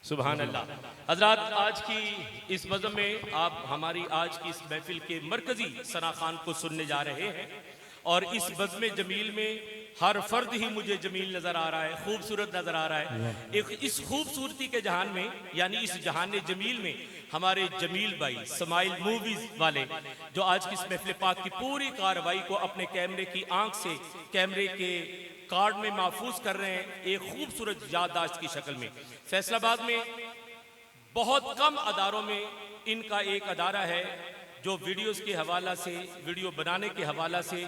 सुभान अल्लाह। हजरात, आज की इस बज़म में आप हमारी आज की इस महफिल के मरकजी सना खान को सुनने जा रहे हैं और इस बज़्म जमील में हर फर्द ही मुझे जमील नज़र आ रहा है, खूबसूरत नज़र आ रहा है। एक इस खूबसूरती के जहान में, यानी इस जहान जमील में हमारे जमील भाई स्माइल मूवीज वाले जो आज की इस महफिल पाक की पूरी कार्रवाई को अपने कैमरे की आंख से कैमरे के कार्ड में महफूज कर रहे हैं, एक खूबसूरत याददाश्त की शक्ल में। फैसलाबाद में बहुत कम अदारों में इनका एक अदारा है जो वीडियोस के हवाला से, वीडियो बनाने के हवाला से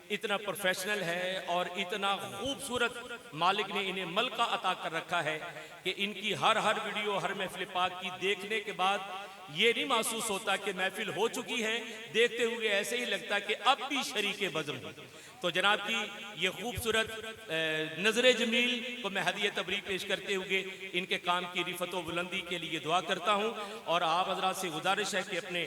इतना प्रोफेशनल है और इतना खूबसूरत मालिक ने इन्हें मलका अता कर रखा है कि इनकी हर वीडियो, हर महफिल पाक की देखने के बाद ये नहीं महसूस होता कि महफिल हो चुकी है, देखते हुए ऐसे ही लगता कि अब भी शरीके बज़्म हो। तो जनाब की ये खूबसूरत नज़रे जमील को मैं हदिया तबरीक पेश करते हुए इनके काम की रिफत व बुलंदी के लिए दुआ करता हूँ और आप हज़रात से गुजारिश है कि अपने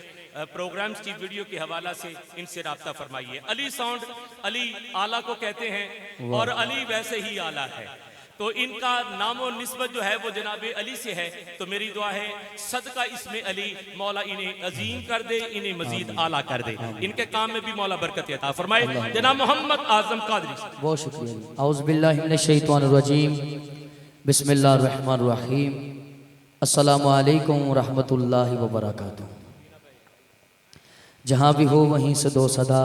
प्रोग्राम्स की वीडियो के हवाला से इनसे रब्ता फरमाइए। अली साउंड, अली आला को कहते हैं और अली वैसे ही आला है, तो इनका नामो निस्बत जो है वो जनाब अली से है। तो मेरी दुआ है सदका इसमें अली मौला इन्हें अजीम कर दे, इन्हें मजीद आला कर दे, इनके काम में भी मौला बरकत अता फरमाए। जनाब मोहम्मद आजम कादरी, बहुत शुक्रिया। औज़ु बिल्लाहि मिनश शैतानिर रजीम, बिस्मिल्लाहिर रहमानिर रहीम, अस्सलामु अलैकुम व रहमतुल्लाहि व बरकातुहू। जहाँ भी हो वहीं से दो सदा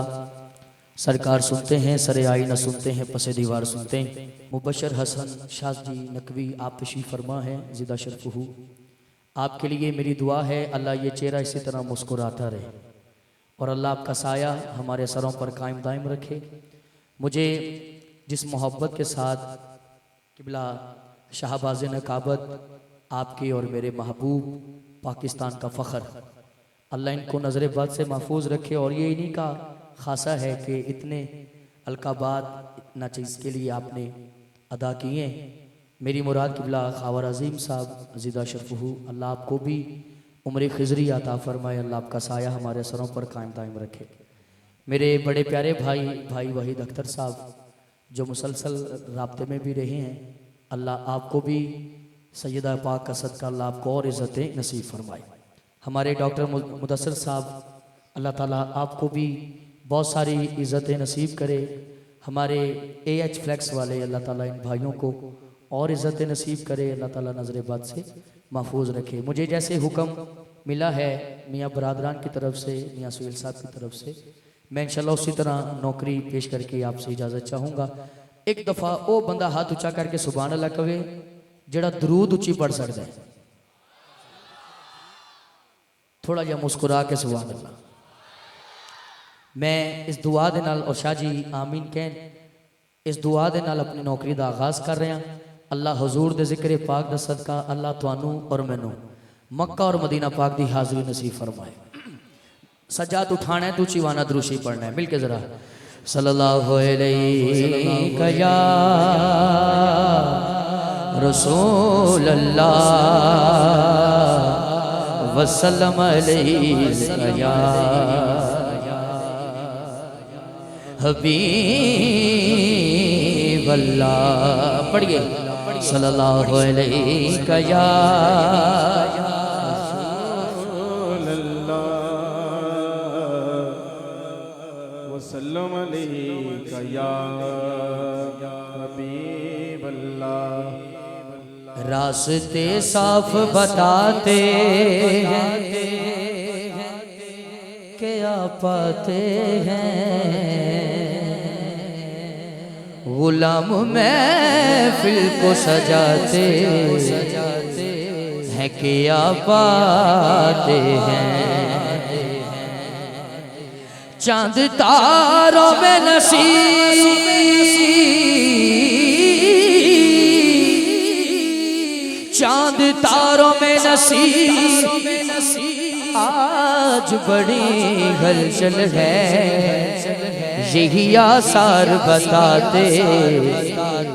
सरकार सुनते हैं, सरे आई न सुनते हैं, पसे दीवार सुनते हैं। मुबशर हसन शाह जी नकवी आप तशरीफ़ फरमा है, ज़िदा शरफ़हू। आपके लिए मेरी दुआ है अल्लाह ये चेहरा इसी तरह मुस्कुराता रहे और अल्लाह आपका साया हमारे सरों पर कायम दायम रखे। मुझे जिस मोहब्बत के साथ किबला शाहबाज़ नकाबत आपके और मेरे महबूब पाकिस्तान का फ़ख्र, अल्लाह इनको नज़र बद से महफूज रखे और ये इन्हीं का खासा है कि इतने अलकाबात इतना चीज़ के लिए आपने अदा किए। मेरी मुराद किबला खावर अजीम साहब ज़िदा शरफ़हू, अल्लाह आपको भी उम्र खिजरी अता फरमाए, अल्लाह आपका साया हमारे सरों पर कायम दायम रखे। मेरे बड़े प्यारे भाई वहीद अख्तर साहब जो मुसलसल राब्ते में भी रहे हैं, अल्लाह आपको भी सैयदा पाक का सदका अल्लाह आपको और इज़्ज़तें नसीब फरमाए। हमारे डॉक्टर मुदस्सिर साहब, अल्लाह ताला आपको भी बहुत सारी इज़्ज़तें नसीब करे। हमारे AH फ्लैक्स वाले, अल्लाह ताला इन भाइयों को और इज़्ज़तें नसीब करे, अल्लाह ताला नज़र बद से महफूज रखे। मुझे जैसे हुक्म मिला है मियाँ बरादरान की तरफ से, मियाँ सुहेल साहब की तरफ से, मैं इंशाल्लाह उसी तरह नौकरी पेश करके आपसे इजाज़त चाहूँगा। एक दफ़ा वो बंदा हाथ उच्चा करके सुभान अल्लाह कहे जड़ा दरूद उच्ची पढ़ सकता है, थोड़ा जहा मुस्कुरा के सुभान अल्लाह। मैं इस दुआ दे नाल और शाह जी आमीन कहन, इस दुआ दे नाल अपनी नौकरी का आगाज़ कर रहे हैं। अल्लाह हजूर दे ज़िक्र पाक दा सदका अल्लाह तुहानू और मैनू मक्का और मदीना पाक दी हाज़री नसीब फरमाए। सजाद उठाना है तो चीवाना द्रुशी पढ़ना है, मिलके ज़रा सल्लल्लाहु अलैहि या रसूल अल्लाह वसल्लम अलैहि या हबीब अल्लाह। पढ़िए सल्लल्लाहु अलैहि या रसूल अल्लाह वसल्लम अलैहि या हबीब अल्लाह। रास्ते साफ बताते हैं क्या पाते हैं, गुलाम महफिल को सजाते हैं क्या पाते हैं। चांद तारों में चांद तारों में नसीब आज बड़ी हलचल है, यही आसार बताते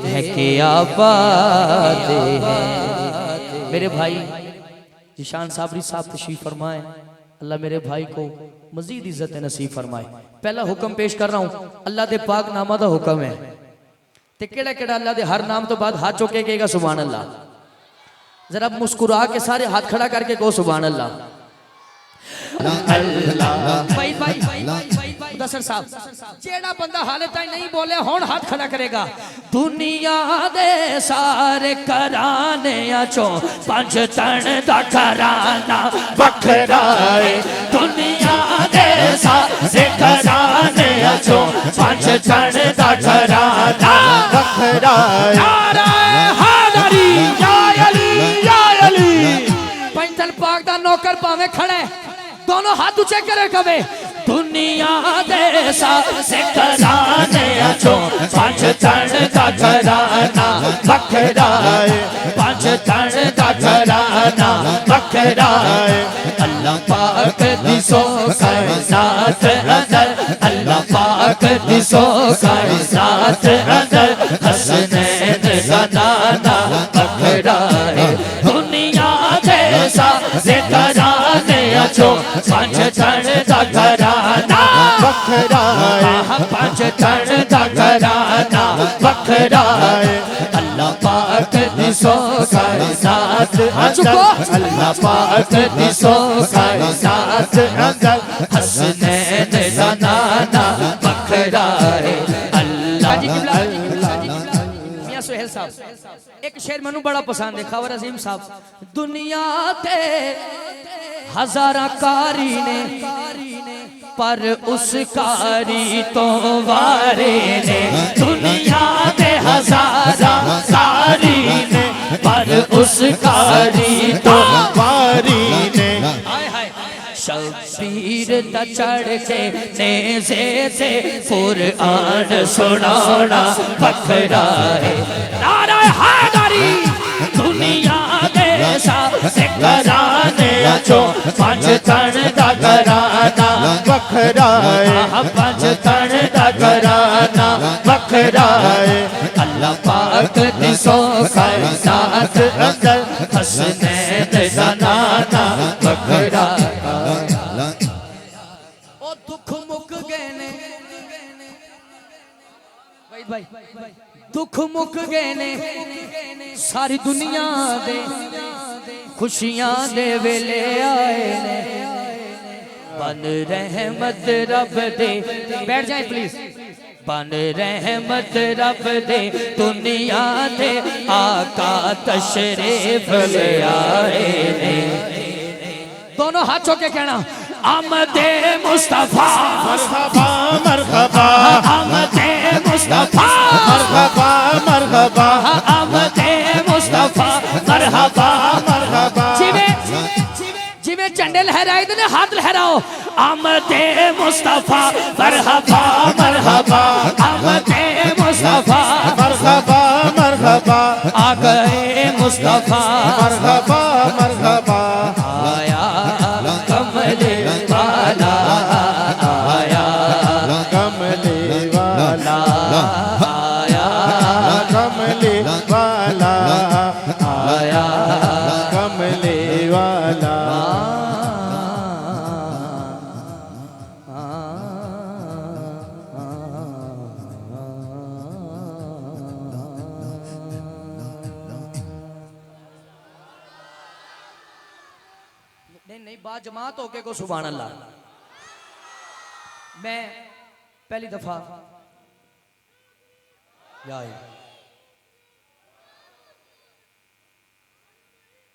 हैं क्या बातें हैं। मेरे भाई जिशान साबरी साहब तशरीफ फरमाए, अल्लाह मेरे भाई को मजीद इज्जत नसीब फरमाए। पहला हुक्म पेश कर रहा हूँ, अल्लाह दे पाक नामा दा हुक्म है ते केड़ा केड़ा अल्लाह दे हर नाम तो बाद हाथ चुके कहेगा सुभान अल्लाह। जरा मुस्कुरा के सारे हाथ खड़ा करके कहो सुभान अल्लाह। भाई भाई दसर साहब जेड़ा बंदा हाले ताई नहीं बोले हुण हाथ खड़ा करेगा। दुनिया दे सारे कराने चो पंज तन दा घराना वखरा है। दुनिया दे सारे कराने चो पंज तन दा घराना वखरा है। नारे हैदरी या अली या अली। पैंतल पाक दा नौकर पावे खड़े दोनों हाथ ऊंचे करे कवे। दुनिया दे सारे कराने चो पंज तन दा घराना वखरा है। पंज तन दा घराना वखरा है। अल्लाह पाक दी सो कायनात अंदर अल्लाह पाक दी सो कायनात अंदर हसनैन दा नाना वखरा है। दुनिया दे सारे कराने चो पंज तन दा घराना वखरा है। पंज तन दा घराना वखरा है। अल्लाह पाक दी सो कायनात अंदर अल्लाह पाक दी सो कायनात अंदर हसनैन दा नाना वखरा है। अल्लाह मियां सुहेल साहब एक शेर मैनू बड़ा पसंद है खबर अजीम साहब। दुनिया ते हजारा कारी ने पर उस कारी तो वारे ने। दुनिया ते हजारा कारी ने पर उस कारी तो वारी ने। शबीर दा चढ़ के नेज़े से कुरान सुनाना वखरा है। नारे हैदरी। दुनिया दे सारे कराने चो पंज तन दा घराना वखरा है। पंज तन दा घराना वखरा है। अल्लाह पाक दी सो कायनात अंदर हसनैन दा नाना वखरा। ओ दुख मुक गए ने भाई दुख मुक गए ने सारी दुनिया दे खुशियां दे वेले आए ने। बन रहमत रब दे बैठ जाए प्लीज। बन रहमत रब दे दुनिया दे आका तशरीफ ले आए ने। दोनों हाथ चौके कहना आमदे मुस्तफा मरहबा मरहबा। आमदे मुस्तफा मरहबा मरहबा। आमदे मुस्तफा मरहबा मरहबा। जिवें झंडे लहराए ने हाथ लहराओ। आमदे मुस्तफा मरहबा मरहबा। आमदे मुस्तफा मरहबा मरहबा। आ गए मुस्तफा मरहबा मरहबा। आया कमले वाला आया कमले वाला आया कमले वाला आया कमले वाला। नहीं बाजमात होके को सुभान अल्लाह। मैं पहली दफा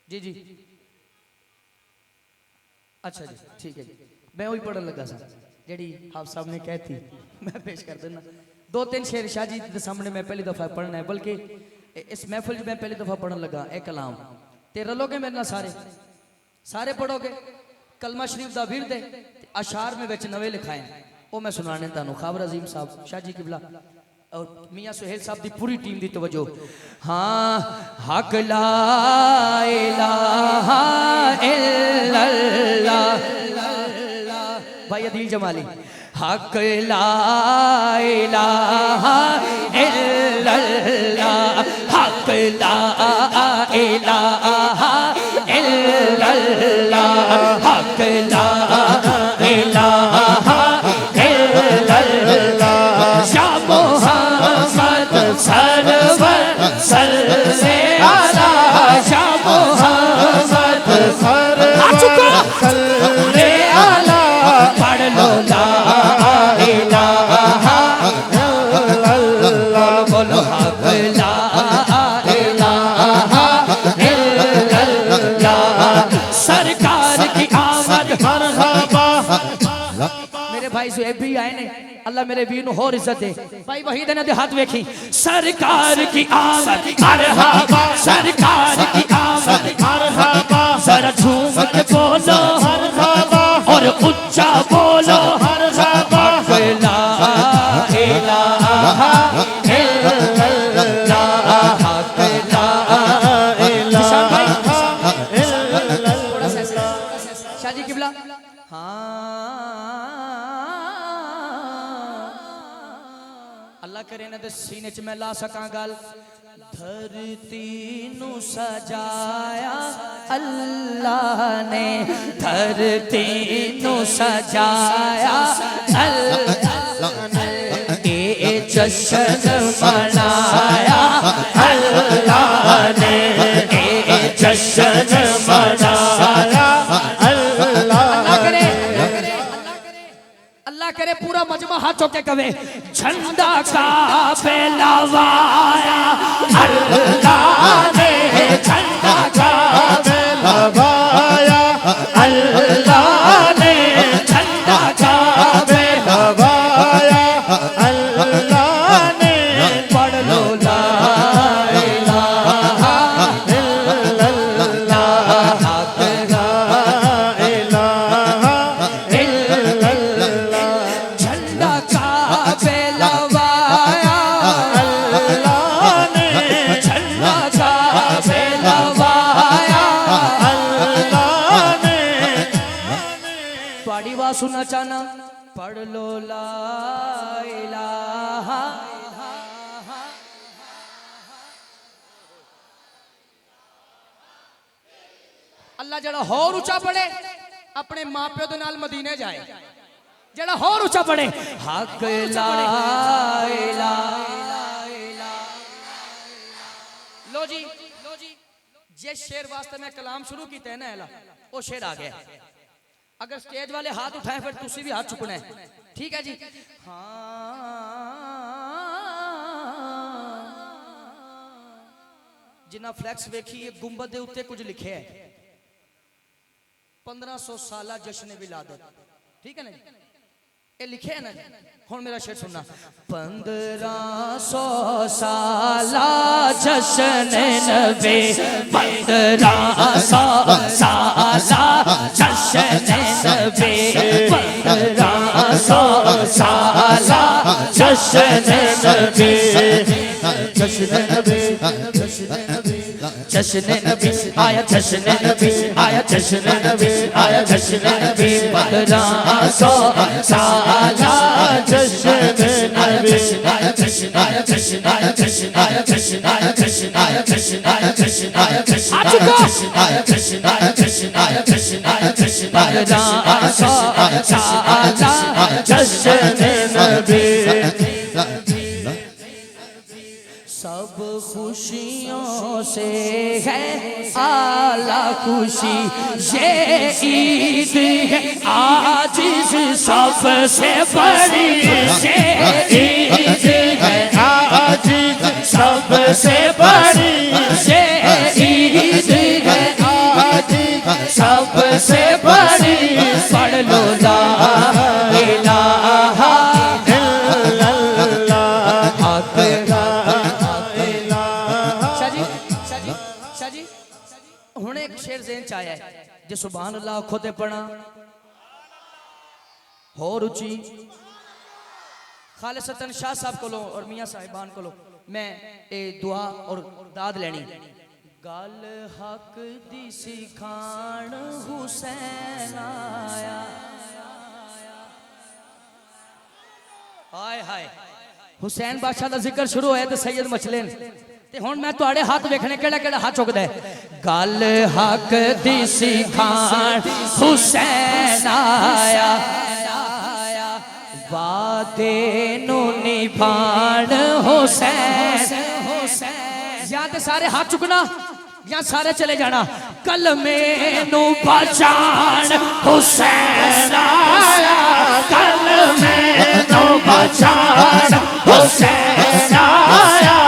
जी जी अच्छा जी ठीक है जी। मैं वही पढ़न लगा सा जेड़ी आप साहब ने कही थी मैं पेश कर देना। दो तीन शेर शाह जी के सामने मैं पहली दफा पढ़ना है बल्कि इस महफिल में पहली दफा पढ़न लगा। एक कलाम ते रलोगे मेरे ना सारे पढ़ोगे। कलमा शरीफ दा विरद है अशार में विच नवे लिखाए वो मैं सुनाने तानू। खाबर अजीम साहब शाह जी किबला और मियां सुहेल साहब दी पूरी टीम दी तवज्जो। हाँ हक ला इलाहा इल्लल्लाह भाई अदील जमाली। हक ला इलाहा इल्लल्लाह हक ला इलाहा इल्लल्लाह हक ला इलाहा इल्लल्लाह। या मोहम्मद सरवर सल्ले अला या मोहम्मद सल्ले अला पढ़ लो ला इलाहा अल्लाह बोलो हक ला इलाहा इल्लल्लाह। सरकार की आमद मरहबा मेरे भाई सुहेब भी आए ने अल्लाह मेरे वीर नु होर इज्जत दे भाई वहीद ने हाथ वेखी सरकार की आमद मरहबा सरकार की आमद मरहबा जरा झूम के बोलो मरहबा और उच्चा बोलो मरहबा ला इलाहा इल्लल्लाह हक ला इलाहा थोड़ा सा ऐसे शादी किबला अल्लाह करे ना तो सीने च मैं ला सका गल धरती नु सजाया अल्लाह ने धरती नु सजाया अल्लाह ने ये जश्न मनाया अल्लाह ने ये जश्न मनाया अल्लाह करे अल्लाह करे पूरा मजमा हाथ चौके कवे झंडा का फैलावाया अल्लाह ने झंडा का लवाया अल्लाह ने झंडा का लवाया अल्लाह ने पढ़ लो ला इलाहा इल्लल्लाह हक ला इलाहा इल्लल्लाह झंडा का फैलावाया अल्लाह ने झंडा का फैलावाया अल्लाह ने तुम्हारी बात सुनना चाहना पढ़ लो ला इलाहा अल्लाह जड़ा होर ऊंचा पड़े अपने मां प्यो दे नाल मदीने जाए जड़ा होर ऊंचा पड़े हक ला इलाहा लो जी जिस शेर वास्ते मैं कलाम शुरू किया है ना एला वो शेर आ गया अगर स्टेज वाले हाथ उठाए फिर तुसी भी हाथ चुकना है ठीक है जी जिन्ना फ्लैक्स वेखी ये गुंबद दे उत्ते कुछ लिखे है 1500 साल जश्न विलादत ठीक है ना ये लिखे है ना हुन मेरा शेर सुनना 1500 साल जश्न नबी 1500 साल जश्न नबी 1500 साल जश्न नबी जश्न नबी जश्न नबी आया जश्न नबी आया जश्न नबी आया जश्न नबी 1500 साल जश्न नबी आया जश्न आया जश्न आया जश्न आया जश्न आया जश्न आया जश्न आया जश्न आया जश्न आया जश्न आया जश्न आया जश्न आया जश्न आया जश्न आया जश्न नबी सब खुशियों से है आला खुशी ये ईद है आज सबसे बड़ी ये ईद है आज सबसे बड़ी ये ईद है आज सबसे बड़ी पढ़ लो ला इलाहा इल्लल्लाह हक शाजी हुणे एक शेर ज़हन च आया है जे सुभान अल्लाह खुदे पढ़ा हो रुचि खालिसतन शाह साहब को और मियाँ साहिबान को मैं ए दुआ और दाद लेनी गल हक दी सिखाण हुसैन आया हाय हाय हुसैन बादशाह का जिक्र शुरू होया तो सैयद मचलेन ते हुण मैं तुहाडे हाथ वेखने केड़ा केड़ा हाथ चुकदा है गल हक दी सिखाण हुसैन आया वादे नु निभाण हुसैन या ते सारे हाथ चुकना यहाँ सारे चले जाना। कल मैनू बचान हुसैन आया, कल मैनू बचान हुसैन आया,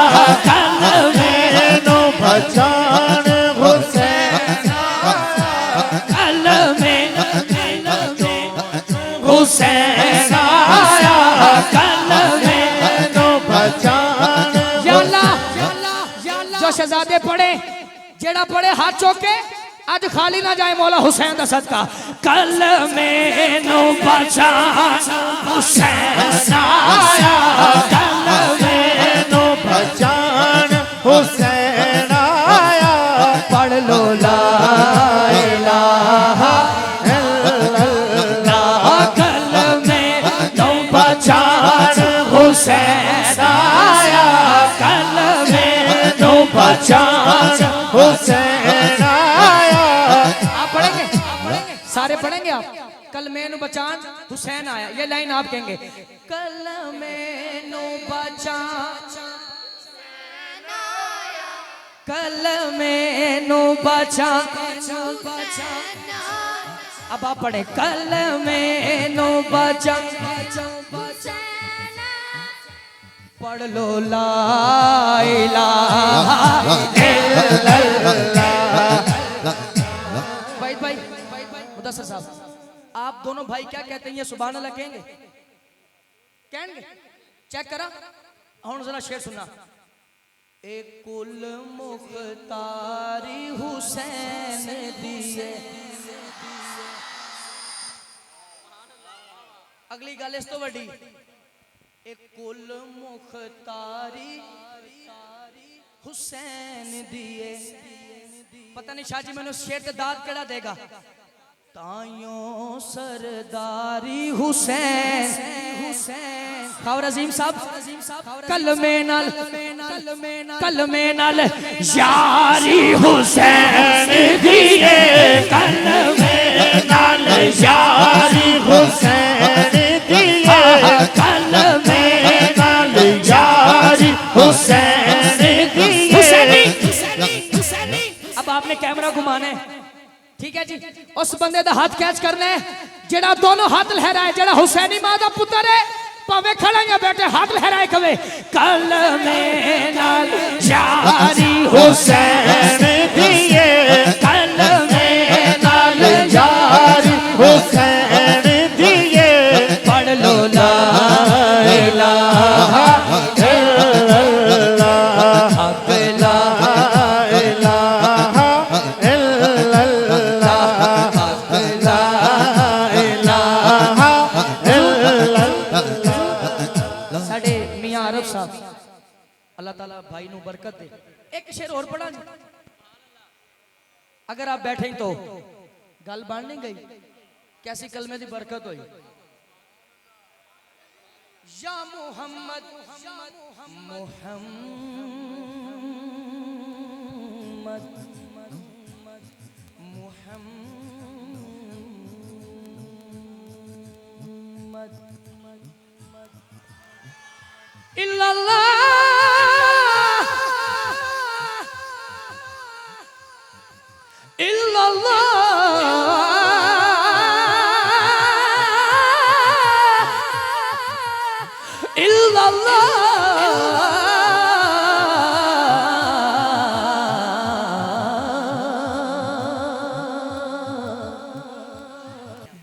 कल मैनू बचान हुसैन कल मैनू हुसैन आया, कल मैनू बचान या अल्लाह जो शहजादे पढ़े, जेड़ा पढ़े हाथ चौके आज खाली ना जाए मौला हुसैन दा सदका। कल मैनू बचा हुसैन आया, कल मैनू बचान हुसैन आया, पढ़ लो ला इलाहा इल्लल्लाह, कल मैनू बचा हुसैन आया, कल मैनू बचा हुसैन आया। आप पढ़ेंगे सारे पढ़ेंगे आप। कल मैनू बचान हुसैन आया, ये लाइन आप कहेंगे। कल मैनू बचान कल मैनू बचान, अब आप पढ़े। कल मैनू बचान पढ़ लो ला इलाहा इल्लल्लाह। भाई मुदस्सिर साहब, आप दोनों भाई क्या कहते हैं? ये सुभान अल्लाह कहेंगे? कहेंगे? चेक करा। और जरा शेर सुनना। एक कुल मुख्तारी हुसैन दिए। अगली गल इस तो वड्डी, एक कुल मुख्तारी हुसैन दिए। पता नहीं शाह जी मैंने शेर ते दाद केड़ा देगा। तायों सरदारी हुसैन खावर अजीम साहब, कल में नल यारी हुसैन दिए, कल में नल यारी हुसैन दिए, कल में नल यारी हुसैन दिए। अब आपने कैमरा घुमाना है, ठीक है जी। उस बंदे दा हाथ कैच करना है जेड़ा दोनों हाथ लहराए, जेड़ा हुसैनी मां दा पुत्र है, भावे खड़ा या बैठे हाथ लहराए कवे। कल में नाल यारी हुसैन दिए, कल में नाल यारी हुसैन दिए, पढ़ लो ला इलाहा इल्लल्लाह, ला इलाहा अल्लाह ताला भाई नू बरकत दे। एक शेर और पढ़ा जी, अगर आप बैठे तो गल बन नहीं गई, कैसी कलमे दी बरकत हुई। या मुहम्मद मुहम्मद मुहम्मद इल्लल्लाह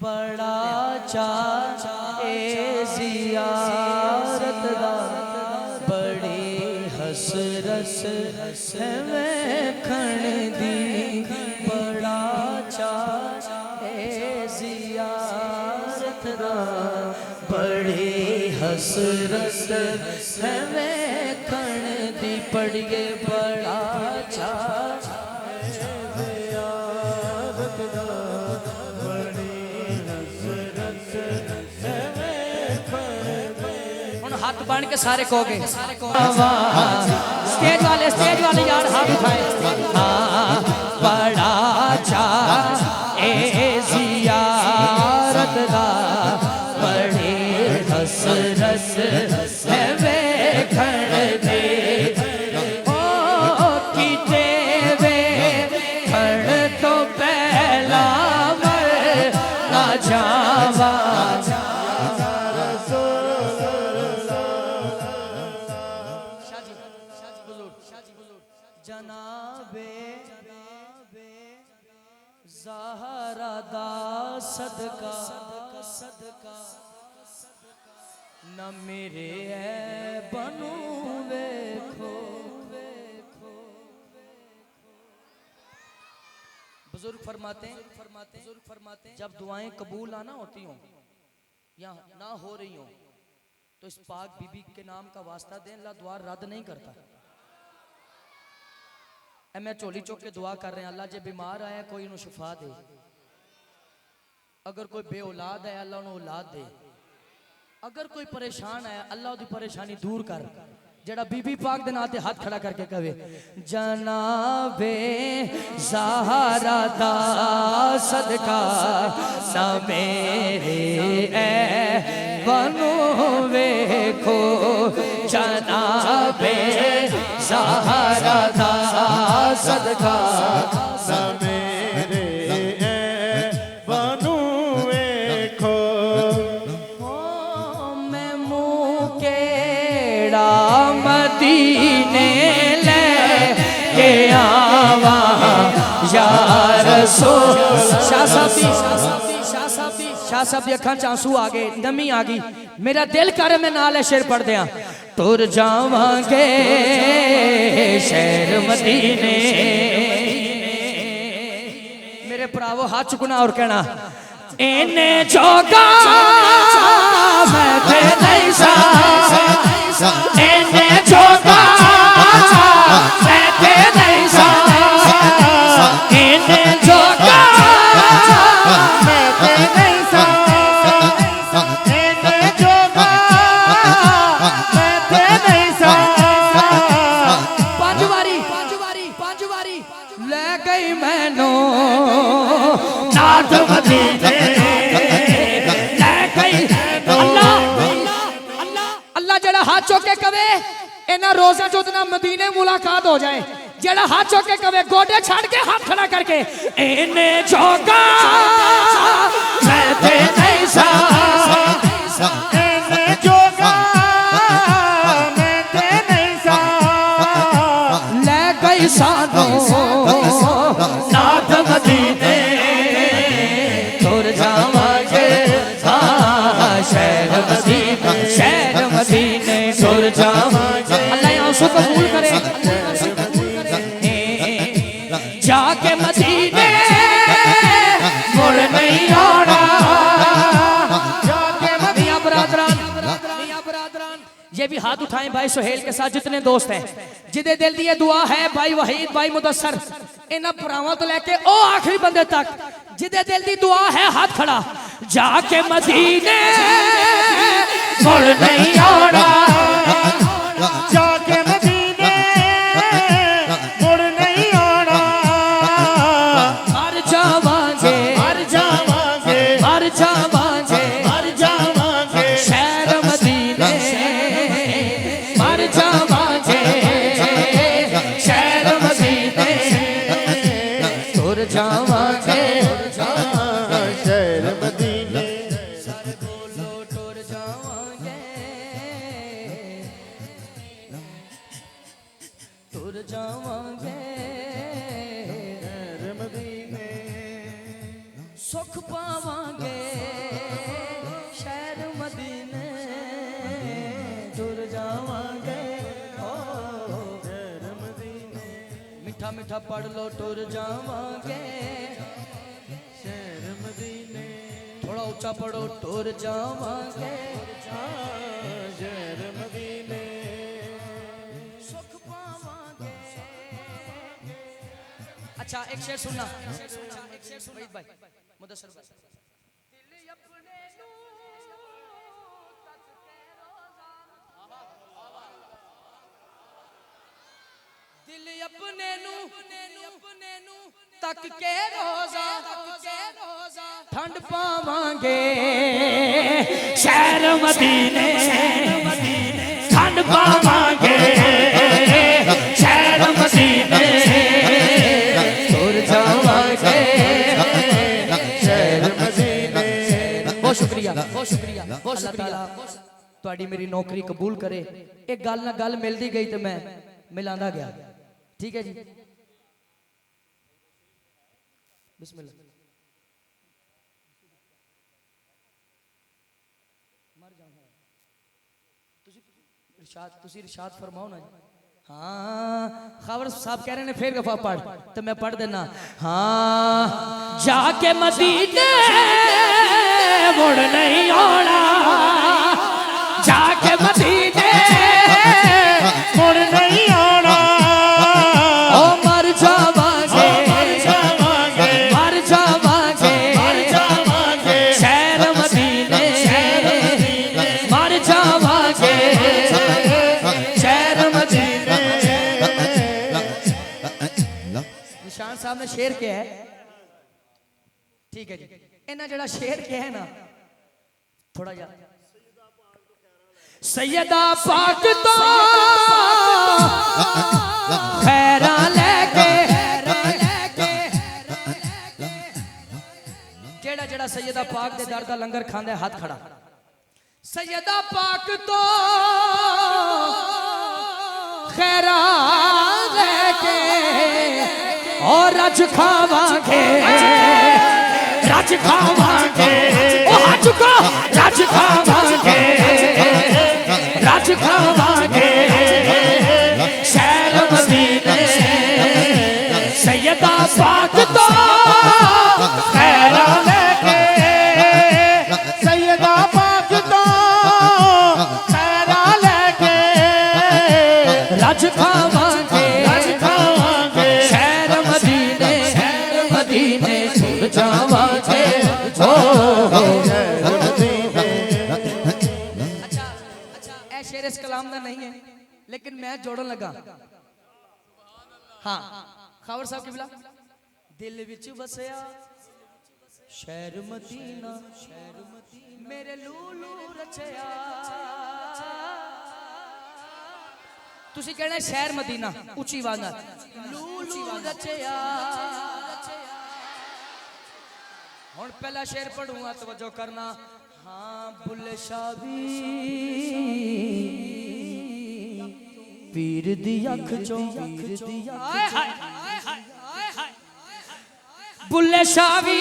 बड़ा चाहे ज़ियारत दा, बड़ी हसरत है वेखण दी, बड़ा चाहे ज़ियारत दा, बड़ी हसरत है वेखण दी, पढ़िए बड़ा चाहे ज़ियारत दा, हाथ बांध के सारे कहोगे। स्टेज वाले यार हाथ उठाए। हाँ बड़ा चाहे ज़ियारत दा, बड़ी हसरत है वेखण दे, ओ कीते वे ज़हरा दा सदका न मेरे ऐ बनू वेखो। बुजुर्ग फरमाते हैं जब दुआएं कबूल आना होती हों या ना हो रही हों तो इस पाक बीबी के नाम का वास्ता दें, अल्लाह दुआ रद्द नहीं करता। मैं झोली चुक के दुआ कर रहे हैं, अल्लाह जे बीमार आया कोई उन्हें शिफा दे, अगर कोई बे औलाद है अल्लाह उन्हें औलाद दे, अगर कोई परेशान है अल्लाह उसकी परेशानी दूर कर। जड़ा बीबी पाक दे नाते हाथ खड़ा करके कहे जनाबे ज़हरा दा सदका ना मेरे ऐ बनू वेखो। जनाबे ज़हरा दा सदका ना मेरे ऐ बनू वेखो। मैं मुँह केड़ा मदीने ले के आवा या रसूल। शाह साहब दी अखां च आंसू आ गए, नमी आ गई। मेरा दिल कर मैं नाल शेर पढ़ दियां। तुर जावांगे शहर मदीने। मेरे भरावो हाथ चुकना और कहना इन्ने जोगा मैं ते नहीं सा, इन्ने जोगा मैं ते नहीं सा, इन्ने जोगा मैं ते नहीं सा, इन्ने जोगा मैं ते नहीं सा। पांच वारी ले गई मैनू नाथ मदीने ले गई। अल्लाह जड़ा हाथ चौके कवे इन्हां रोज़ा चो ना मदीने मुलाकात हो जाए। जड़ा हाथ चौके कवे गोडे छाड़ के हाथ खड़ा करके इन्ने जोगा मैं ते नहीं सा, इन्ने जोगा मैं ते नहीं सा। ले गई सानू नाथ मदीने। तुर जावांगे शहर मदीने तुर जावांगे। अल्लाह आंसू कबूल करे। जाके मदीने मुड़ नहीं आना। जाके मियां बरादरान ये भी हाथ उठाएं भाई सुहेल के साथ जितने दोस्त हैं जिदे दिल दी दुआ है। भाई वहीद भाई मुदस्सर इन्हां भरावां तो लेके ओ आखिरी बंदे तक जिदे दिल दी दुआ है हाथ खड़ा। जाके मदीने मुड़ नहीं आना। जाके मदीने मुड़ नहीं आना। मर जावांगे मर जावांगे मर जावांगे मर जावांगे शहर मदीने। मर जावांगे शहर मदीने तुर जावांगे शहर मदीने। बोलो तुर जावांगे तुर जावांगे शहर मदीने। सुख पावांगे शहर मदीने तुर जावांगे। शहर मदीने। मीठा मीठा पढ़ लो तुर जावांगे। शहर मदीने। थोड़ा ऊंचा पढ़ो तुर जावांगे। शहर मदीने। सुख पावांगे। अच्छा एक शेर सुनना वहीद भाई मुदस्सर भाई। दिल अपने नू तक के रोजा ठंड पावांगे शहर मदीने। ठंड पावांगे शहर मदीने तुर जावांगे शहर मदीने। बहुत शुक्रिया बहुत शुक्रिया बहुत शुक्रिया। तुहाडी मेरी नौकरी कबूल करे। एक गल ना गल मिलती गई तो मैं मिलांदा गया। ठीक है जी। बिस्मिल्लाह। तुसी इरशाद फरमाओ ना। हाँ खबर साहब कह रहे हैं फिर गफा पढ़ तो मैं पढ़ देना। हाँ जाके मदीने मुड़ नहीं आना, जाके मदीने मुड़ नहीं आना। ओ मर जावांगे मर जावांगे शहर मदीने मर जावांगे शहर मदीने। निशान साहब ने शेर किया है, ठीक है जी। इन्हें जड़ा शेर किया है ना थोड़ा जा सैयदा पाक तो खैरा लेके केड़ा जड़ा सैयदा पाक दे दर दा लंगर खांदा है हाथ खड़ा। सैयदा पाक तो खैरा लेके और रज खावांगे रज खावांगे ओ हाथ को रज खावांगे रज खावांगे शहर मदीने सैयदा पाक तो खैरा लेके सैयदा पाक तो खैरा लेके रज खावांगे शहर मदीने मदीने छुड़ जावांगे। अच्छा शेर इस कलाम का नहीं है लेकिन मैं जोड़न लगा। हाँ खबर साहब की बिला दिल विच बसया शहर मदीना मेरे लूलू रचया। तुसी कहना शहर मदीना ऊंची आवाज नाल लूलू रचया। हुण पहला शेर पढ़ूंगा तवज्जो करना। हाँ बुल्ले शाह भी पीर दी अख चो बुल्ले शाह भी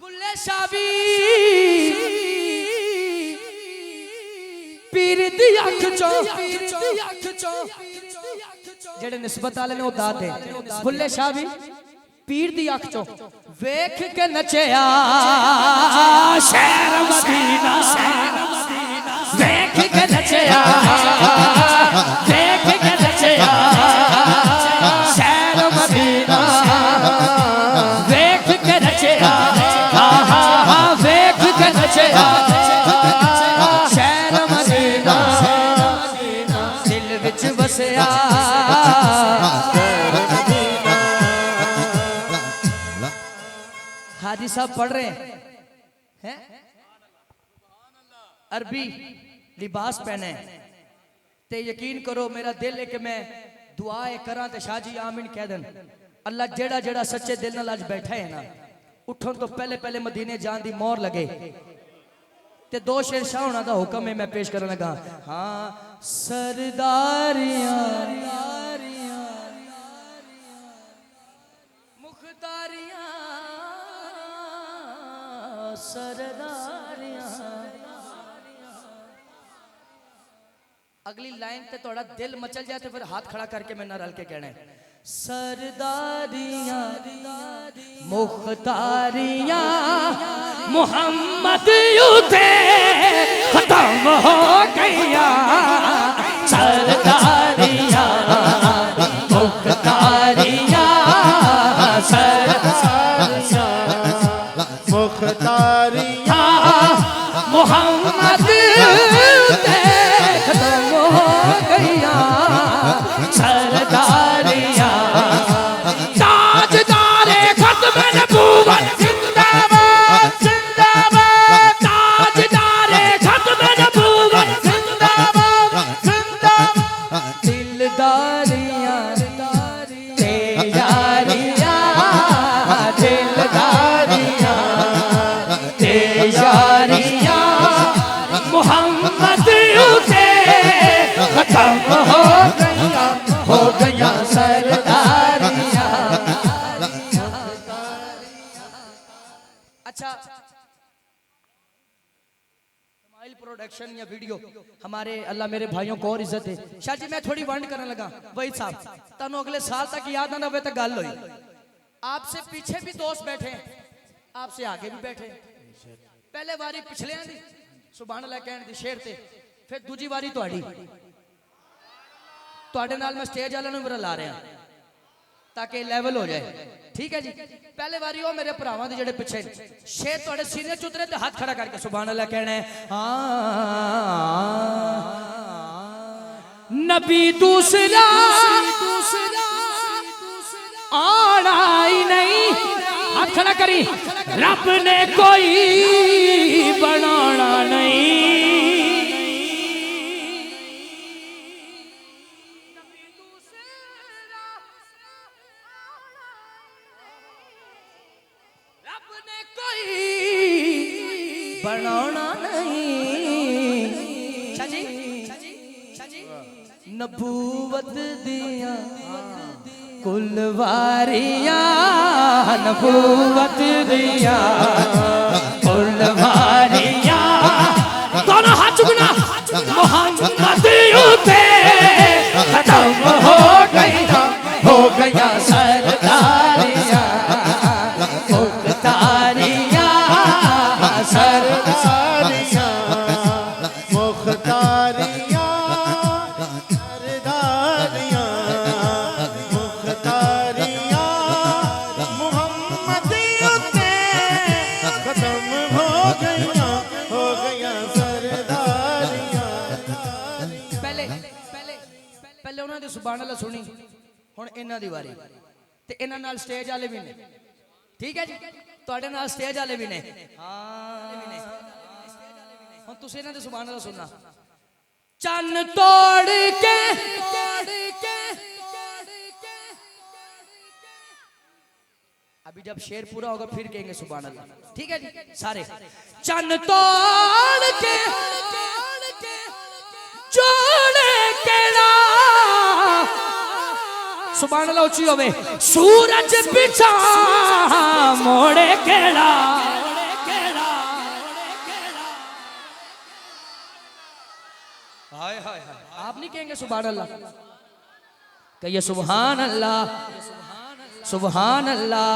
बुल्ले शाबी पीर दी अख चो जेड़े निस्बत वाले ने वो दाद दे बुल्ले शाह भी पीर दी अख चो वेख के नचया शहर मदीना वेख के नचया वेख के नचया शहर मदीना वेख के नचया वेख के नचया शहर मदीना दिल विच बसया। हाजी साहब पढ़ रहे हैं अरबी लिबास पहने ते यकीन करो मेरा दिल है कि मैं दुआएं करा ते शाहजी आमीन कह देन। अल्लाह जेड़ा जेड़ा सच्चे दिल नाल आज बैठा है ना उठन तो पहले पहले मदीने जान दी मोहर लगे। ते दो शेर शाह होना दा हुक्म है मैं पेश करने लगा। हाँ सरदारियां मुख्तारियां सरदारियां। अगली लाइन ते थोड़ा दिल मचल जाए तो फिर हाथ खड़ा करके मैं ना रल के कहना है सरदारियां मुख्तारियां मोहम्मद यूथे खत्म हो गया। सरदारियां मुख्तारियां सरदारियां मुख्तारियां मोहम्मद यूथे खत्म हो गया। सरदारियां ताजदारे खत्म नबूवत अच्छा, स्माइल प्रोडक्शन या वीडियो हमारे अल्लाह मेरे भाइयों को और इज्जत है। शाह जी मैं थोड़ी वंड करने लगा वही साहब तनु अगले साल तक याद ना रहे तो गल हुई। आपसे पीछे भी दोस्त बैठे हैं, आपसे आगे भी बैठे हैं। पहले वारी पिछले दी सुभान अल्लाह कहने दी शेर ते, फिर दूजी वारी तुहाडी तुहाडे नाल मैं स्टेज वाले नूं मेरा ला रहा ताकि लेवल हो जाए। ठीक है जी, पहले बारी वो मेरे भरावां दे जेड़े पिछे शेर तुहाडे सीने च उतरे ते हाथ खड़ा करके सुभान अल्लाह कहना है। नबी दूसरा आना ही नहीं, हाथ खड़ा करी, रब ने कोई बनाना नहीं। बनाना नहीं। शाजी नबूवत दिया कुलवारियां, नबूवत दिया कुलवारियां, दोनों हाथ चुकना मोहम्मद उते खत्म हो गया सरदारियां मुख्तारियां सरदारियां मुख्तारियां सरदारियां मुख्तारियां मोहम्मदियों ते खत्म हो गया सरदारियां। पहले उन्होंने दी सुभान अल्लाह सुनी, हुण इन्हां दी वारी ते इन्हां नाल स्टेज वाले भी ने। ठीक है जी, तुहाडे नाल स्टेज वाले भी ने। हुण तुसीं इन्हां दी सुभान अल्लाह सुनना। चन्न तोड़ के अभी जब शेर पूरा होगा फिर कहेंगे सुभान अल्लाह। ठीक है जी, सारे चन्न तोड़ के जोड़े केड़ा सुभान अल्लाह ऊंची होवे, सूरज पिछा मोड़े केड़ा। हाय हाय हाय, आप नहीं कहेंगे सुभान अल्लाह? कहिए सुभान अल्लाह, सुभान अल्लाह।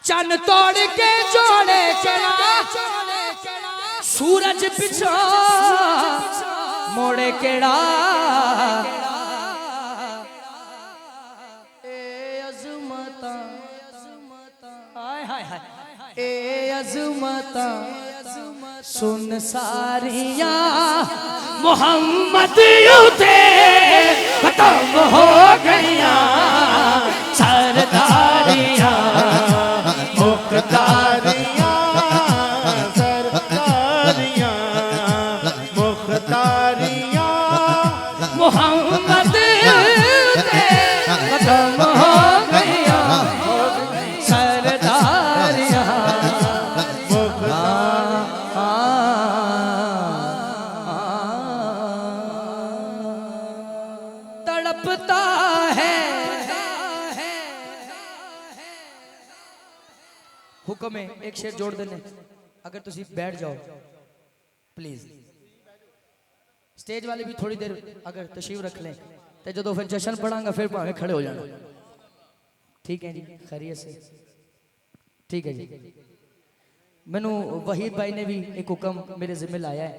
चन्न तोड़ के जोड़े केड़ा, सूरज पिछा मोड़े केड़ा। ए अज़मता हाय हाय हाय, ए अज़मता सुन सारियां मोहम्मद उते खत्म हो गया सरदारियां मुख्तारियां सरदारियां मुख्तारियां मोहम्मद उते खत्म हो गया सरदारियां। तड़पता है हुक्म है एक शेर जोड़ देने। अगर तुसी बैठ जाओ प्लीज, स्टेज वाले भी थोड़ी देर अगर तशरीफ रख लें तो जो फिर जश्न पढ़ांगा फिर भावे खड़े हो जाना। ठीक है जी, खैरियत से। ठीक है जी, मैनू वहीद भाई ने भी एक हुक्म मेरे जिम्मे लाया है,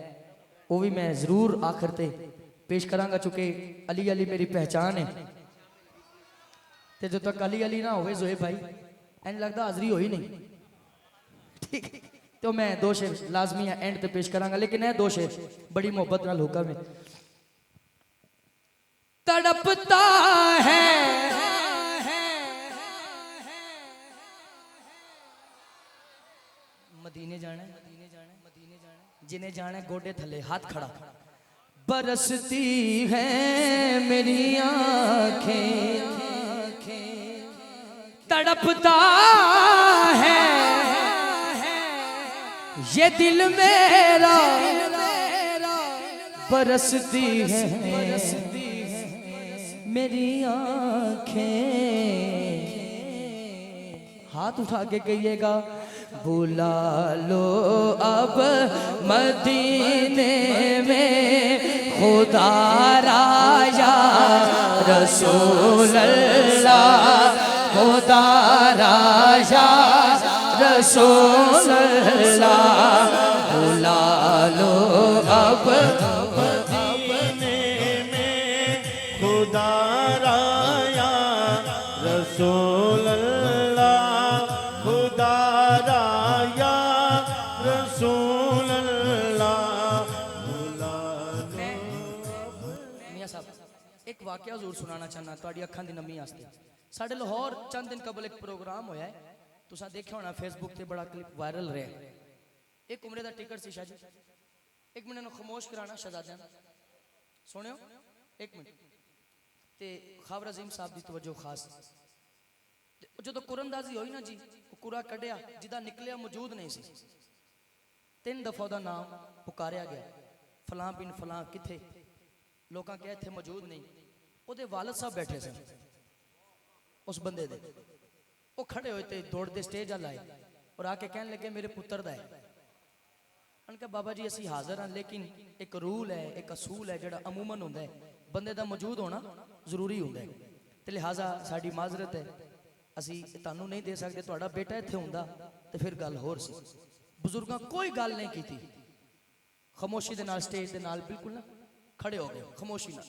वो भी मैं जरूर आखिर ते पेश करांगा, चूंकि अली अली मेरी पहचान है। तो जो तक अली अली ना होवे जोहेब भाई एंड लगता हाजरी हो ही नहीं। ठीक, तो मैं दो शेर लाजमी है एंड पे पेश करांगा, लेकिन है दो शेर बड़ी मोहब्बत नाल हुक्म है। तड़पता है मदीने जाना, जिन्हें जाना गोडे थले हाथ खड़ा। बरसती है मेरी आंखें, तड़पता है ये दिल मेरा, बरसती है मेरी आंखें हाथ उठा के कहिएगा, बुला लो अब मदीने में खुदा राया रसूल अल्लाह, खुदा राया रसूल अल्लाह, बुला लो अब मदीने में खुदा राया रसूल अल्लाह, खुदा राया रसूल अल्लाह, बुला लो। मियां साहब एक वाकया जरूर सुनाना चाहना तुहाडी अखां दी नमी वास्ते। साडे लाहौर चंद दिन कबल एक प्रोग्राम होया है, तुसा देखिया होना फेसबुक ते बड़ा क्लिप वायरल रहा। एक उमरे दा टिकट सी शाह जी, एक मिनट नूं खामोश कराना शहजादियां, सुनियो एक मिनट। ते खावर अजीम साहब दी तवज्जो खास। जो तो कुरंदाजी हुई ना जी, वो कुरा कढ़िया जिदा निकलिया मौजूद नहीं सी। 3 दफा दा नाम पुकारिया गया, फलां बिन फलां किथे, लोकां कहा इत्थे मौजूद नहीं। ओदे वालिद साहब बैठे सन उस बंदे दे, वो खड़े होए ते दौड़ते स्टेज अल आए और आके कहने लगे मेरे पुत्र दा है। उनका बाबा जी असी हाजिर हाँ, लेकिन एक रूल है, एक असूल है जिहड़ा अमूमन हुंदा है, बंदे दा मौजूद होना जरूरी हुंदा है, ते लिहाजा साडी माजरत है, असी तुहानू नहीं दे सकते। तुहाडा बेटा इत्थे हुंदा ते फिर गल होर सी। बुजुर्गां कोई गल नहीं कीती, खामोशी दे नाल स्टेज दे नाल बिल्कुल ना खड़े हो गए खामोशी नाल।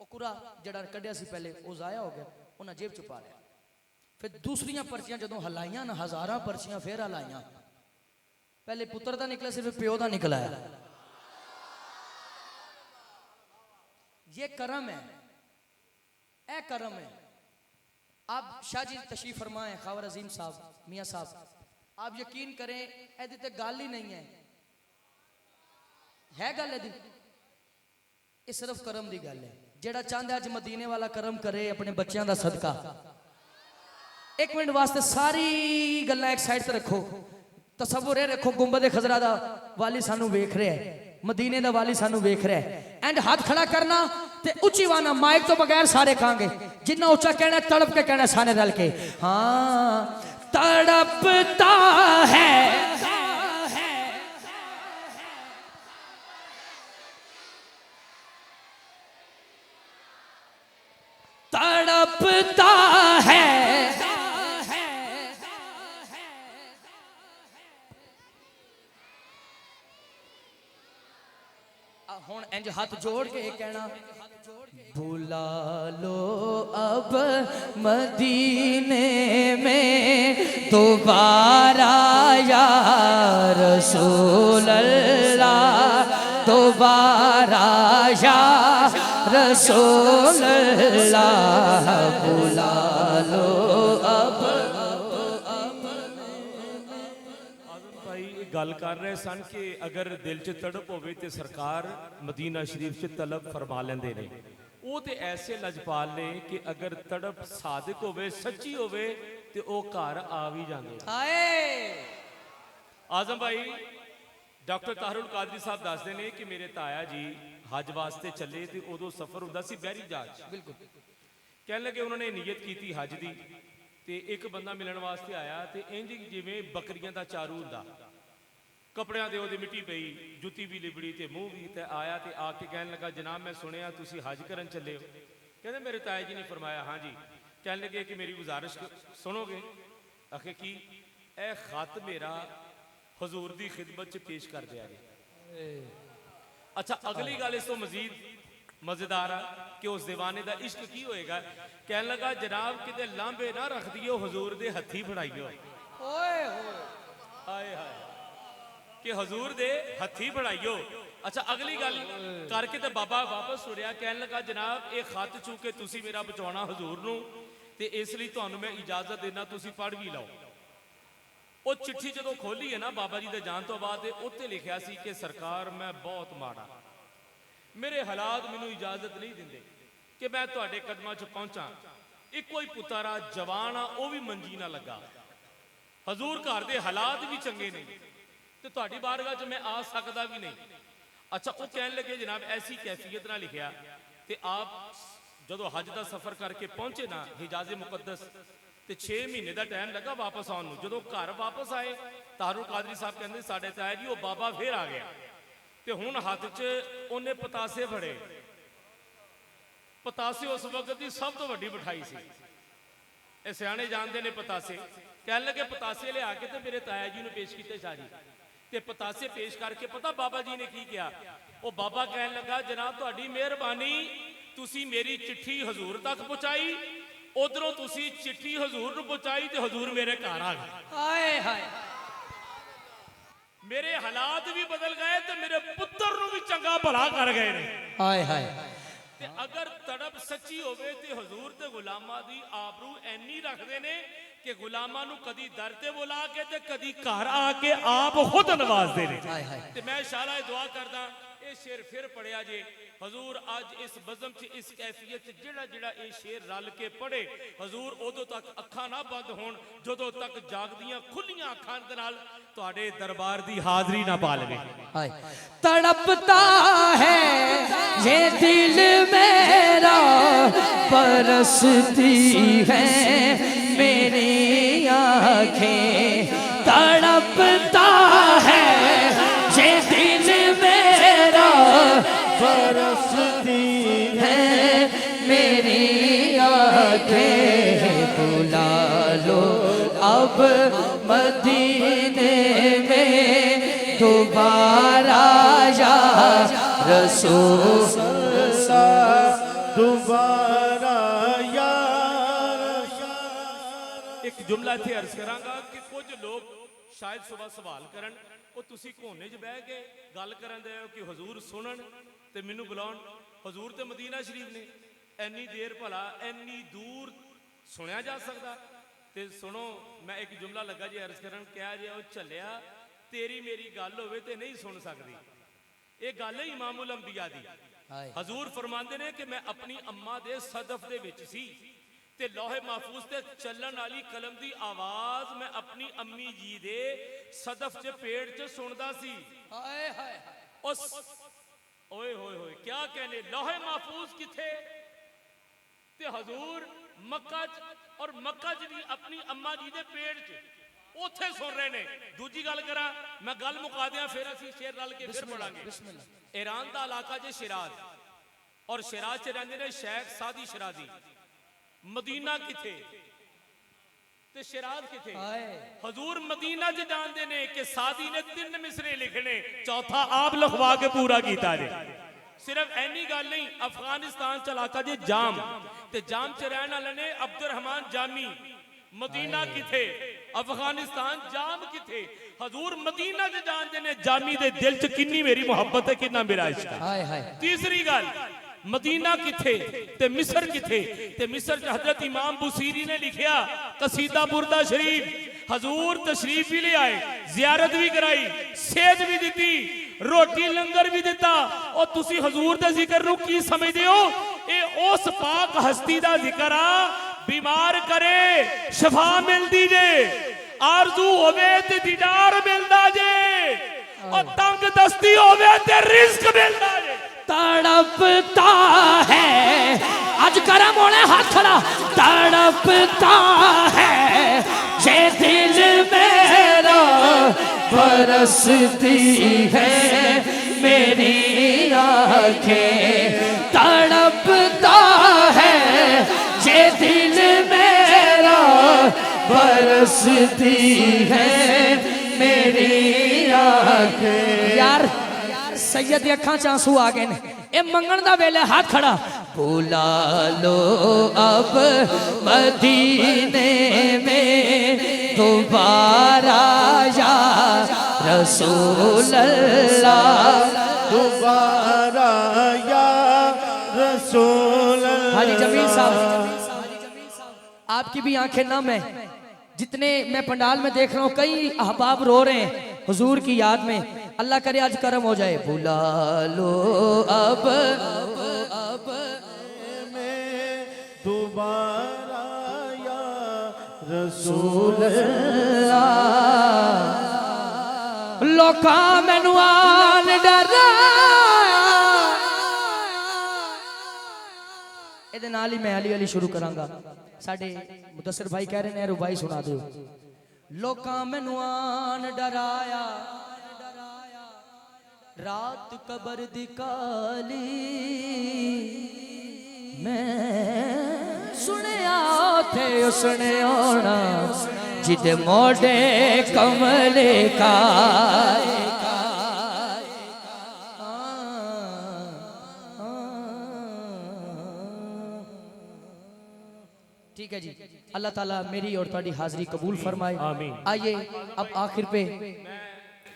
वो कुरा जिहड़ा कढ़िया सी पहले वो जाया हो गया, उन्हें जेब च पा लिया। फिर दूसरियां पर्चियां जदों हलाइयां ना, 1000 पर्चियां फिर हलाइयां, पहले पुत्र दा निकला, सिर्फ प्यो दा निकला है। ये करम है, ए करम है। आप शाह जी तशरीफ फरमाए, खावर अजीम साहब मियां साहब, आप यकीन करें एदी ते गल ही नहीं है गल एदी, ये सिर्फ करम दी गल है। जेड़ा चाहता अज मदीने वाला करम करे अपने बच्चों का सदका। एक मिनट वास्ते सारी गल्लां एक साइड ते रखो, तसव्वुर ये रखो गुंबद खजरा दा वाली सानू वेख रहा है, मदीने दा वाली सानू वेख रहा है। एंड हाथ खड़ा करना ते उच्ची वाना, माइक तो बगैर सारे कहांगे, जिन्ना उच्चा कहना तड़प के कहना सारे रल के, हाँ तड़पता है तड़पता है। हुण इंज हाथ जोड़ के कहना, बुला लो अब मदीने में दोबारा या रसूल अल्लाह, दोबारा या रसूल अल्लाह, बुला लो अब। गल कर रहे सन कि अगर दिल च तड़प होवे ते सरकार मदीना शरीफ च तलब फरमा लेंदे ने। वो ते ऐसे लजपाल ने कि अगर तड़प सादिक होवे, सच्ची होवे ते ओ घर आ भी जांदे। आजम भाई डॉक्टर ताहरुल कादरी साहब दसदे ने कि मेरे ताया जी हज वास्ते चले ते उदों सफर हुंदा सी बहरी जहाज। बिल्कुल कहने लगे उन्होंने नीयत की हज दी, ते एक बंदा मिलने वास्ते आया ते इंज जिवें बकरियां दा चारू हुंदा, कपड़ियां दे ओदी मिट्टी पई, जुत्ती भी लिबड़ी ते मुंह भी, ते आया ते आके कहने लगा जनाब मैं सुनिया तुसी हज करन चले हो। कहते मेरे ताया जी ने फरमाया हाँ जी। कहने लगे कि मेरी गुजारिश सुनोगे? आखे की? ए खत मेरा हजूर दी खिदमत च पेश कर दिया गया। अच्छा अगली गल इस तो मजीद मजेदार है कि उस दीवाने का इश्क की होएगा। कहने लगा जनाब किते लांबे ना रख दियो, हजूर दे हथी फड़ाइयो। हाय हाय कि हजूर दे हथी फड़ाइयो। अच्छा अगली गल करके तो बाबा वापस सुरिया, कहने लगा जनाब ये खत चूके तुसी मेरा बचाना हजूर नू, ते इसलिए तुहानू मैं इजाजत देना, तुसी पढ़ भी लो। वो चिट्ठी जो खोली है ना बाबा जी के जान तो बाद, उत्ते लिखा सी कि सरकार मैं बहुत माड़ा, मेरे हालात मैनू इजाजत नहीं देंगे कि मैं तुहाडे कदमां च पहुंचा। एक कोई पुतारा जवान आ वो भी मंजी ना लगा, हजूर घर दे हालात भी चंगे नहीं, तो तुहाडी बारगाह च मैं आ सकदा भी नहीं। अच्छा वो कहने लगे जनाब ऐसी कैफियत ना लिखिया, ते आप जदों हज का सफर करके पहुंचे ना हिजाज़े मुकद्दस, ਤੇ 6 ਮਹੀਨੇ ਦਾ ਟਾਈਮ ਲੱਗਾ ਵਾਪਸ ਆਉਣ ਨੂੰ। ਜਦੋਂ ਘਰ ਵਾਪਸ ਆਏ ਤਾਰੂ ਕਾਦਰੀ ਸਾਹਿਬ ਕਹਿੰਦੇ ਸਾਡੇ ਤਾਇਆ ਜੀ ਉਹ ਬਾਬਾ ਫੇਰ ਆ ਗਿਆ ਤੇ ਹੁਣ ਹੱਥ 'ਚ ਉਹਨੇ ਪਤਾਸੇ ਫੜੇ। ਪਤਾਸੇ ਉਸ ਵਕਤ ਦੀ ਸਭ ਤੋਂ ਵੱਡੀ ਮਿਠਾਈ ਸੀ। ਇਹ ਸਿਆਣੇ ਜਾਣਦੇ ਨੇ ਪਤਾਸੇ। ਕਹਿਣ ਲੱਗੇ ਪਤਾਸੇ ਲਿਆ ਕੇ ਤੇ ਮੇਰੇ ਤਾਇਆ ਜੀ ਨੂੰ ਪੇਸ਼ ਕੀਤੇ ਸ਼ਾਹ ਜੀ। ਤੇ ਪਤਾਸੇ ਪੇਸ਼ ਕਰਕੇ ਪਤਾ ਬਾਬਾ ਜੀ ਨੇ ਕੀ ਕਿਹਾ? ਉਹ ਬਾਬਾ ਕਹਿਣ ਲੱਗਾ ਜਨਾਬ ਤੁਹਾਡੀ ਮਿਹਰਬਾਨੀ, ਤੁਸੀਂ ਮੇਰੀ ਚਿੱਠੀ ਹਜ਼ੂਰ ਤੱਕ ਪਹੁੰਚਾਈ, ਉਧਰੋਂ ਤੁਸੀਂ ਚਿੱਠੀ ਹਜ਼ੂਰ ਨੂੰ ਪਹੁੰਚਾਈ ਤੇ ਹਜ਼ੂਰ ਮੇਰੇ ਘਰ ਆ ਗਏ। ਹਾਏ ਹਾਏ ਮੇਰੇ ਹਾਲਾਤ ਵੀ ਬਦਲ ਗਏ ਤੇ ਮੇਰੇ ਪੁੱਤਰ ਨੂੰ ਵੀ ਚੰਗਾ ਭਲਾ ਕਰ ਗਏ ਨੇ। ਹਾਏ ਹਾਏ ਤੇ ਅਗਰ ਤੜਪ ਸੱਚੀ ਹੋਵੇ ਤੇ ਹਜ਼ੂਰ ਤੇ ਗੁਲਾਮਾਂ ਦੀ ਆਬਰੂ ਐਨੀ ਰੱਖਦੇ ਨੇ ਕਿ ਗੁਲਾਮਾਂ ਨੂੰ ਕਦੀ ਦਰ ਤੇ ਬੁਲਾ ਕੇ ਤੇ ਕਦੀ ਘਰ ਆ ਕੇ ਆਪ ਖੁਦ ਨਵਾਜ਼ਦੇ ਨੇ। ਹਾਏ ਹਾਏ ਤੇ ਮੈਂ ਇਸ਼ਾਰਾ ਦੁਆ ਕਰਦਾ ਇਹ ਸ਼ੇਰ ਫਿਰ ਪੜਿਆ ਜੇ ਹਜ਼ੂਰ ਅੱਜ ਇਸ ਬਜ਼ਮ 'ਚ ਇਸ ਕੈਫੀਅਤ 'ਚ ਜਿਹੜਾ ਇਹ ਸ਼ੇਰ ਰਲ ਕੇ ਪੜੇ ਹਜ਼ੂਰ ਉਦੋਂ ਤੱਕ ਅੱਖਾਂ ਨਾ ਬੰਦ ਹੋਣ ਜਦੋਂ ਤੱਕ ਜਾਗਦੀਆਂ ਖੁੱਲੀਆਂ ਅੱਖਾਂ ਦੇ ਨਾਲ ਤੁਹਾਡੇ ਦਰਬਾਰ ਦੀ ਹਾਜ਼ਰੀ ਨਾ ਪਾ ਲਵੇ। हाय तड़पता है ये दिल मेरा, बरसती है मेरी आँखें, तड़पता है ये दिल मेरा, बरसती है मेरी आँखें, बुला लो अब मदीने में दोबारा या रसूल दोबारा या एक जुमला इत्थे अर्ज करांगा कि कुछ लोग शायद सुबह सवाल करन ਉਹ ਤੁਸੀਂ ਕੋਨੇ 'ਚ ਬਹਿ ਕੇ ਗੱਲ ਕਰਨ ਦੇ ਹੋ ਕਿ ਹਜ਼ੂਰ ਸੁਣਨ ਤੇ ਮੈਨੂੰ ਬੁਲਾਉਣ। ਹਜ਼ੂਰ ਤੇ ਮਦੀਨਾ ਸ਼ਰੀਫ ਨੇ ਇੰਨੀ ਦੇਰ ਭਲਾ ਇੰਨੀ ਦੂਰ ਸੁਣਿਆ ਜਾ ਸਕਦਾ? ਤੇ ਸੁਣੋ ਮੈਂ ਇੱਕ ਜੁਮਲਾ ਲੱਗਾ ਜੀ ਅਰਜ਼ ਕਰਨ, ਕਿਹਾ ਜੇ ਉਹ ਝੱਲਿਆ ਤੇਰੀ ਮੇਰੀ ਗੱਲ ਹੋਵੇ ਤੇ ਨਹੀਂ ਸੁਣ ਸਕਦੀ। ਇਹ ਗੱਲ ਹੈ ਇਮਾਮੁਲ ਅੰਬੀਆ ਦੀ। ਹਜ਼ੂਰ ਫਰਮਾਉਂਦੇ ਨੇ ਕਿ ਮੈਂ ਆਪਣੀ ਅੰਮਾ ਦੇ ਸਦਫ ਦੇ ਵਿੱਚ ਸੀ ਤੇ ਲੋਹੇ महफूज ਤੇ ਚੱਲਣ ਵਾਲੀ ਕਲਮ ਦੀ ਆਵਾਜ਼ ਮੈਂ ਆਪਣੀ ਅੰਮੀ ਜੀ ਦੇ ਸਦਫ 'ਚ ਪੇੜ 'ਚ ਸੁਣਦਾ ਸੀ। हाय हाय ਉਸ ਓਏ ਹੋਏ ਹੋਏ ਕਿਆ कहने लोहे महफूज किथे ते हजूर मक्का और मक्का च भी अपनी अम्मा जी दे पेड़ च ਉੱਥੇ ਸੁਣ ਰਹੇ ਨੇ। ਦੂਜੀ ਗੱਲ ਕਰਾਂ ਮੈਂ ਗੱਲ ਮੁਕਾ ਦਿਆਂ ਫਿਰ ਅਸੀਂ ਸ਼ੇਰ ਰਲ ਕੇ ਫਿਰ ਪੜਾਂਗੇ। ਈਰਾਨ ਦਾ ਇਲਾਕਾ ਜੇ ਸ਼ਿਰਾਜ਼ ਔਰ ਸ਼ਿਰਾਜ਼ 'ਚ ਰਹਿੰਦੇ ਨੇ ਸ਼ੇਖ ਸਾਦੀ ਸ਼ਿਰਾਜ਼ੀ। ਮਦੀਨਾ ਕਿਥੇ ਤੇ ਸ਼ਿਰਾਜ਼ ਕਿਥੇ? ਹਜ਼ੂਰ ਮਦੀਨਾ 'ਚ ਜਾਣਦੇ ਨੇ ਕਿ ਸਾਦੀ ਨੇ 3 ਮਿਸਰੇ ਲਿਖਣੇ, ਚੌਥਾ ਆਪ ਲਿਖਵਾ ਕੇ ਪੂਰਾ ਕੀਤਾ ਜੇ। ਸਿਰਫ ਐਨੀ ਗੱਲ ਨਹੀਂ, ਅਫਗਾਨਿਸਤਾਨ 'ਚ ਇਲਾਕਾ ਜੇ ਜਾਮ ਤੇ ਜਾਮ 'ਚ ਰਹਿਣ ਵਾਲੇ ਨੇ ਅਬਦੁਰਰਹਿਮਾਨ ਜਾਮੀ। ਮਦੀਨਾ ਕਿਥੇ? ਅਫਗਾਨਿਸਤਾਨ ਜਾਮ ਕਿਥੇ? ਹਜ਼ੂਰ ਮਦੀਨਾ 'ਚ ਜਾਣਦੇ ਨੇ ਜਾਮੀ ਦੇ ਦਿਲ 'ਚ ਕਿੰਨੀ ਮੇਰੀ ਮੁਹੱਬਤ ਹੈ, ਕਿੰਨਾ ਮੇਰਾ ਇਸ਼ਕ ਹੈ। हाय हाय तीसरी गल मदीना किथे ते मिस्र किथे? ते मिस्र च हजरत इमाम बुसीरी ने लिखिया कसीदा बुरदा शरीफ। हजूर तशरीफ भी ले आए, जियारत भी कराई, सेध भी दी, रोटी लंगर भी दिता। और तुसी हजूर दे जिक्र नू की समझदे हो? ये उस पाक हस्ती दा जिक्र आ बीमार करे शफा मिलदी जे, आरजू होवे ते दीदार मिलदा जे, और तंग दस्ती होवे ते रिस्क मिलदा जे। तड़पता है आज करम होने हाथ खड़ा, तड़पता है ये दिल मेरा, बरसती है मेरी आँखें, तड़पता है ये दिल मेरा, बरसती है मेरी आँखें। यार सैयद दी अखां च आंसू आ गए ने, ए मंगण दा वेले हाथ खड़ा, बुला लो अब मदीने में दोबारा या रसूल अल्लाह, दोबारा या रसूल हाजी जमील साहब आपकी भी आंखें नम है। जितने मैं पंडाल में देख रहा हूँ कई अहबाब रो रहे हैं हुजूर की याद में, अल्लाह करे आज करम हो जाए। बुला लो अब में दोबारा या रसूल लोका मैनू आन डरा, ਇਹਦੇ ਨਾਲ ਹੀ ਮੈਂ ਹਲੀ ਹਲੀ ਸ਼ੁਰੂ ਕਰਾਂਗਾ। ਸਾਡੇ ਮੁਦੱਸਰ ਭਾਈ ਕਹਿ ਰਹੇ ਨੇ ਰੁਬਾਈ ਸੁਣਾ ਦਿਓ। ਲੋਕਾਂ ਮੈਨੂੰ ਆਨ ਡਰਾਇਆ ਰਾਤ ਕਬਰ ਦੀ ਕਾਲੀ, ਮੈਂ ਸੁਣਿਆ ਉਥੇ ਉਸਨੇ ਆਉਣਾ ਜਿਹਦੇ ਮੋਢੇ ਕਮਲੇ ਕਾਏ। ठीक है जी, अल्लाह ताला मेरी और तुम्हारी हाजिरी कबूल फरमाए। आमीन। आइए अब आखिर पे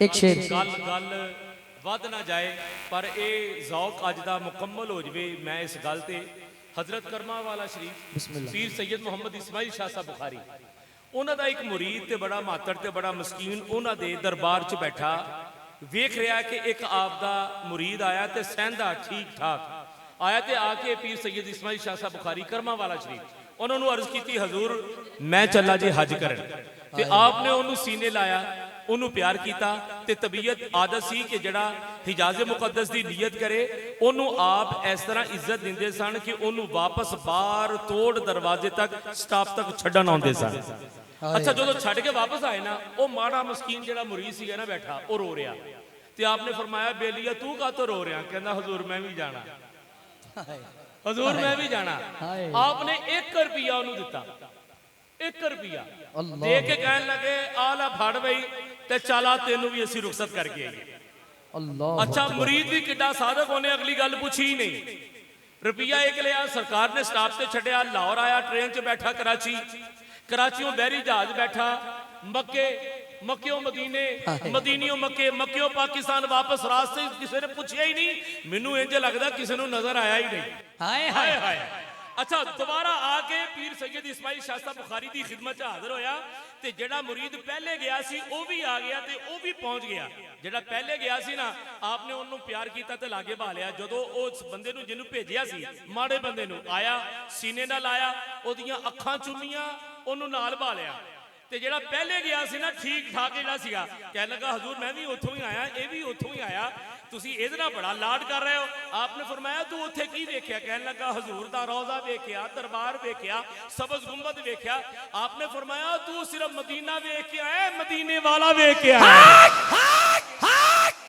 एक शेर। गल वध ना जाए पर यह जौक अज का मुकम्मल हो जाए। मैं इस गल ते हजरत करमा वाला शरीफ पीर सैयद मुहम्मद इस्माइल शाह साहब बुखारी उन्हों का एक मुरीद ते बड़ा मातड़ ते बड़ा मस्कीन उन्हों दे दरबार च बैठा वेख रहा कि एक आपदा मुरीद आया तो सहंदा ठीक ठाक आया तो आके पीर सैयद इस्माइल शाह साहब बुखारी करमा वाला शरीफ उन्होंने अर्ज की हजूर मैं चला जे हज करन ते आपने उन्होंने सीने लाया उन्होंने प्यार किया ते तबीयत आदत सी कि जड़ा हिजाजे मुकद्दस की नीयत करे उन्होंने आप इस तरह इज्जत देंदे सन कि उन्होंने वापस बार तोड़ दरवाजे तक स्टाफ तक छड्डन आउंदे सन। अच्छा जो छड्ड के वापस आए ना वो माड़ा मस्कीन जड़ा मुरीद सी ना बैठा वो रो रहा ते आपने फरमाया बेलिया तू कातों रो रहा? कहना हजूर मैं भी जाना, हजूर मैं भी जाना। आपने 1 रुपया उन्होंने दिता, 1 रुपया दे के कहने लगे आला फड़ बई ते चला तेनू भी असी रुखसत करके आइए। अल्लाह अच्छा मुरीद भी किड्डा साधक होने अगली गल पूछी ही नहीं। रुपया 1 लिया, सरकार ने स्टाफ से छड्या, लाहौर आया, ट्रेन च बैठा कराची, कराचियों बहरी जहाज बैठा मक्के, मक्कियों मदीने, मदीनियों मक्के, मक्कियों पाकिस्तान वापस रास्ते किसी ने पूछा ही नहीं। मैनू इंज लगता किसी को नजर आया ही नहीं। हाय हाय हाय। अच्छा दोबारा आके पीर सैयद इस्माइल शाह साहब बुखारी की खिदमत च हाजिर होया ते जेड़ा मुरीद पहले गया सी वो भी आ गया ते वो भी पहुंच गया। जेड़ा पहले गया सी ना आपने उन्होंने प्यार किया ते लागे भा लिया। जदों उस बंदे नूं जिन्हों भेजिया सी माड़े बंदे नूं आया सीने नाल आया ओदियां अखां चुम्मियां ओनू नाल भा लिया ते जेड़ा पहले गया सी ना ठीक ठाक जेड़ा सीगा कह लगा हजूर मैं भी उत्थों ही आया ये भी उत्थों ही आया तुसी इहदे नाल बड़ा लाड कर रहे हो। आपने फरमाया तू उत्थे की वेख्या? कहने लगा हजूर दा रोज़ा वेख्या, दरबार वेख्या, सब्ज़ गुंबद वेख्या। आपने फरमाया तू सिर्फ मदीना वेख के आया, मदीने वाला वेख के आया।